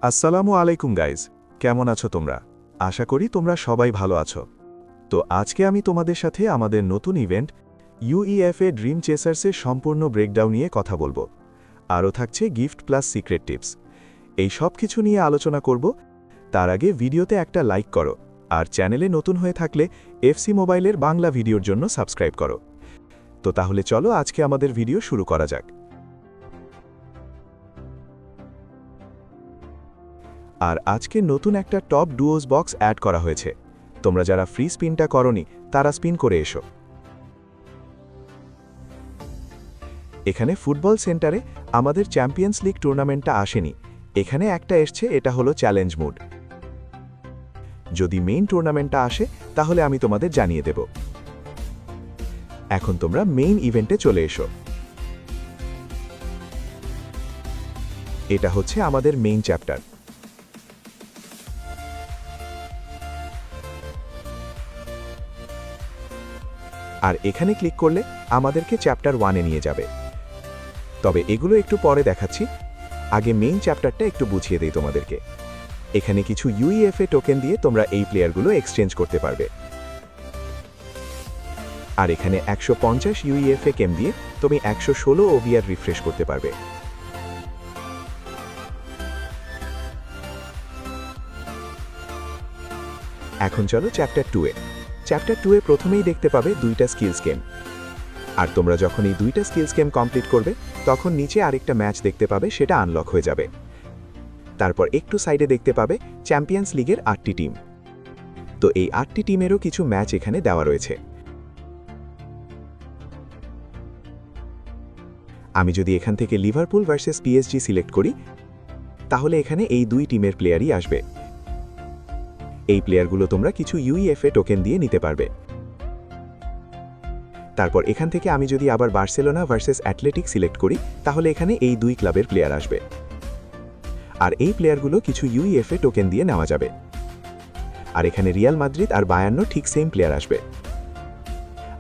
আসসালামু আলাইকুম গাইজ, কেমন আছো তোমরা? আশা করি তোমরা সবাই ভালো আছো। তো আজকে আমি তোমাদের সাথে আমাদের নতুন ইভেন্ট ইউইএফএ ড্রিম চেসার্সের সম্পূর্ণ ব্রেকডাউন নিয়ে কথা বলবো। আরও থাকছে গিফট প্লাস সিক্রেট টিপস। এই সব কিছু নিয়ে আলোচনা করব। তার আগে ভিডিওতে একটা লাইক করো, আর চ্যানেলে নতুন হয়ে থাকলে এফসি মোবাইলের বাংলা ভিডিওর জন্য সাবস্ক্রাইব করো। তো তাহলে চলো আজকে আমাদের ভিডিও শুরু করা যাক। আর আজকে নতুন একটা টপ ডুওস বক্স অ্যাড করা হয়েছে। তোমরা যারা ফ্রি স্পিনটা করনি তারা স্পিন করে এসো। এখানে ফুটবল সেন্টারে আমাদের চ্যাম্পিয়ন্স লিগ টুর্নামেন্টটা আসেনি, এখানে একটা এসছে, এটা হলো চ্যালেঞ্জ মুড। যদি মেইন টুর্নামেন্টটা আসে তাহলে আমি তোমাদের জানিয়ে দেব। এখন তোমরা মেইন ইভেন্টে চলে এসো। এটা হচ্ছে আমাদের মেইন চ্যাপ্টার। আর এখানে ক্লিক করলে আমাদেরকে চ্যাপ্টার 1-এ নিয়ে যাবে। তবে এগুলো একটু পরে দেখাচ্ছি, আগে মেইন চ্যাপ্টারটা একটু বুঝিয়ে দেই তোমাদেরকে। এখানে কিছু ইউইএফএ টোকেন দিয়ে তোমরা এই প্লেয়ারগুলো এক্সচেঞ্জ করতে পারবে। আর এখানে 150 ইউইএফএ কেম দিয়ে তুমি 116 ওভিআর রিফ্রেশ করতে পারবে। এখন চলো চ্যাপ্টার 2-এ। চ্যাপ্টার 2-এ প্রথমেই দেখতে পাবে দুইটা স্কিলস গেম। আর তোমরা যখন এই দুইটা স্কিলস গেম কমপ্লিট করবে তখন নিচে আরেকটা ম্যাচ দেখতে পাবে, সেটা আনলক হয়ে যাবে। তারপর একটু সাইডে দেখতে পাবে চ্যাম্পিয়ন্স লিগের 8টি টিম। তো এই 8টি টিমেরও কিছু ম্যাচ এখানে দেওয়া রয়েছে। আমি যদি এখান থেকে লিভারপুল ভার্সেস পিএসজি সিলেক্ট করি তাহলে এখানে এই দুই টিমের প্লেয়ারই আসবে। এই প্লেয়ারগুলো তোমরা কিছু ইউইএফএ টোকেন দিয়ে নিতে পারবে। তারপর এখান থেকে আমি যদি আবার বার্সেলোনা ভার্সেস অ্যাথলেটিক সিলেক্ট করি তাহলে এখানে এই দুই ক্লাবের প্লেয়ার আসবে। আর এই প্লেয়ারগুলো কিছু ইউইএফএ টোকেন দিয়ে নেওয়া যাবে। আর এখানে রিয়াল মাদ্রিদ আর বায়ার্ন ঠিক সেম প্লেয়ার আসবে।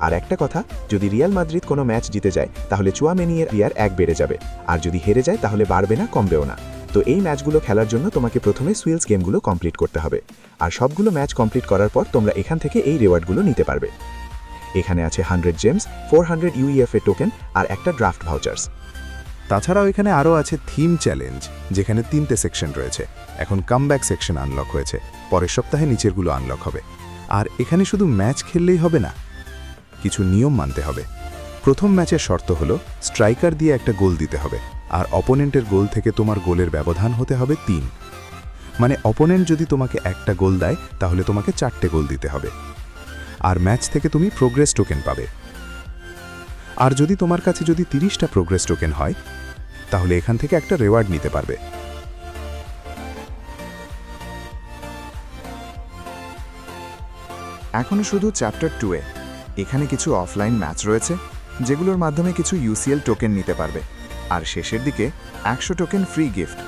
আর একটা কথা, যদি রিয়াল মাদ্রিদ কোনো ম্যাচ জিতে যায় তাহলে চুয়ামেনির প্লেয়ার 1 বেড়ে যাবে, আর যদি হেরে যায় তাহলে বাড়বে না, কমবেও না। তো এই ম্যাচগুলো খেলার জন্য তোমাকে প্রথমে সুইলস গেমগুলো কমপ্লিট করতে হবে। আর সবগুলো ম্যাচ কমপ্লিট করার পর তোমরা এখান থেকে এই রিওয়ার্ডগুলো নিতে পারবে। এখানে আছে 100 জেমস, 400 ইউইএফএ টোকেন আর একটা ড্রাফট ভাউচার্স। তাছাড়াও এখানে আরও আছে থিম চ্যালেঞ্জ, যেখানে 3টে সেকশন রয়েছে। এখন কামব্যাক সেকশন আনলক হয়েছে, পরের সপ্তাহে নিচেরগুলো আনলক হবে। আর এখানে শুধু ম্যাচ খেললেই হবে না, কিছু নিয়ম মানতে হবে। প্রথম ম্যাচের শর্ত হলো স্ট্রাইকার দিয়ে একটা গোল দিতে হবে, আর অপোনেন্টের গোল থেকে তোমার গোলের ব্যবধান হতে হবে 3। মানে অপোনেন্ট যদি তোমাকে একটা গোল দেয় তাহলে তোমাকে 4টে গোল দিতে হবে। আর ম্যাচ থেকে তুমি প্রোগ্রেস টোকেন পাবে। আর যদি তোমার কাছে যদি 30টা প্রোগ্রেস টোকেন হয় তাহলে এখান থেকে একটা রিওয়ার্ড নিতে পারবে। এখনও শুধু চ্যাপ্টার 2-এ। এখানে কিছু অফলাইন ম্যাচ রয়েছে যেগুলোর মাধ্যমে কিছু ইউসিএল টোকেন নিতে পারবে। আর শেষের দিকে 100 টোকেন ফ্রি গিফট।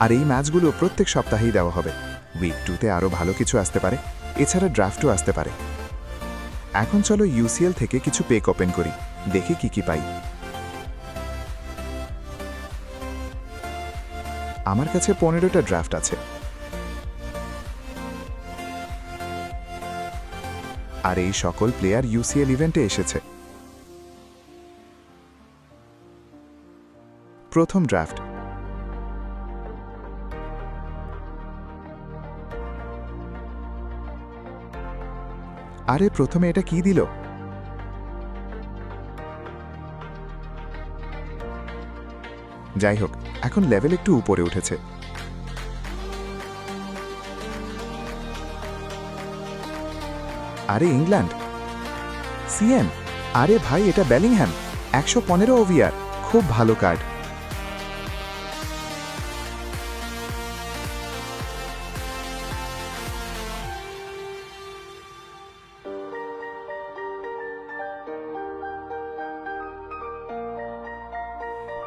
আর এই ম্যাচগুলো প্রত্যেক সপ্তাহেই দেওয়া হবে। উইক 2-তে আরও ভালো কিছু আসতে পারে, এছাড়া ড্রাফটও আসতে পারে। এখন চলো ইউসিএল থেকে কিছু পেক ওপেন করি, দেখি কি পাই। আমার কাছে 15টা ড্রাফট আছে। আর এই সকল প্লেয়ার ইউসিএল ইভেন্টে এসেছে। প্রথম ড্রাফট। আরে প্রথমে এটা কি দিল? যাই হোক, এখন লেভেল একটু উপরে উঠেছে। আরে ইংল্যান্ড, সিএম, আরে ভাই এটা বেলিংহ্যাম, 115 ওভিআর, খুব ভালো কার্ড।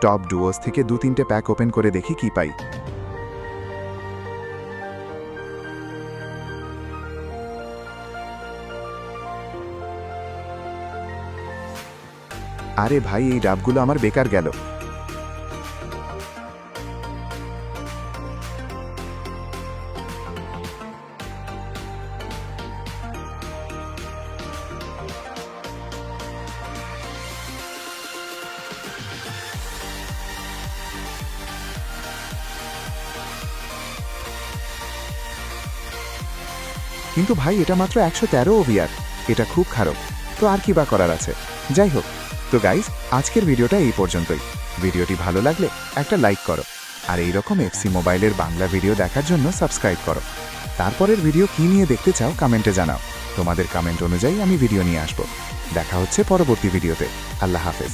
টপ ডুওস থেকে 2-3টে প্যাক ওপেন করে দেখি কি পাই। আরে ভাই এই ডাবগুলো আমার বেকার গেল। কিন্তু ভাই এটা মাত্র 113 ওভিআর, এটা খুব খারাপ। তো আর কি বা করার আছে? যাই হোক, তো গাইজ আজকের ভিডিওটা এই পর্যন্তই। ভিডিওটি ভালো লাগলে একটা লাইক করো, আর এইরকম এফসি মোবাইলের বাংলা ভিডিও দেখার জন্য সাবস্ক্রাইব করো। তারপরের ভিডিও কি নিয়ে দেখতে চাও কমেন্টে জানাও, তোমাদের কমেন্ট অনুযায়ী আমি ভিডিও নিয়ে আসব। দেখা হচ্ছে পরবর্তী ভিডিওতে। আল্লাহ হাফেজ।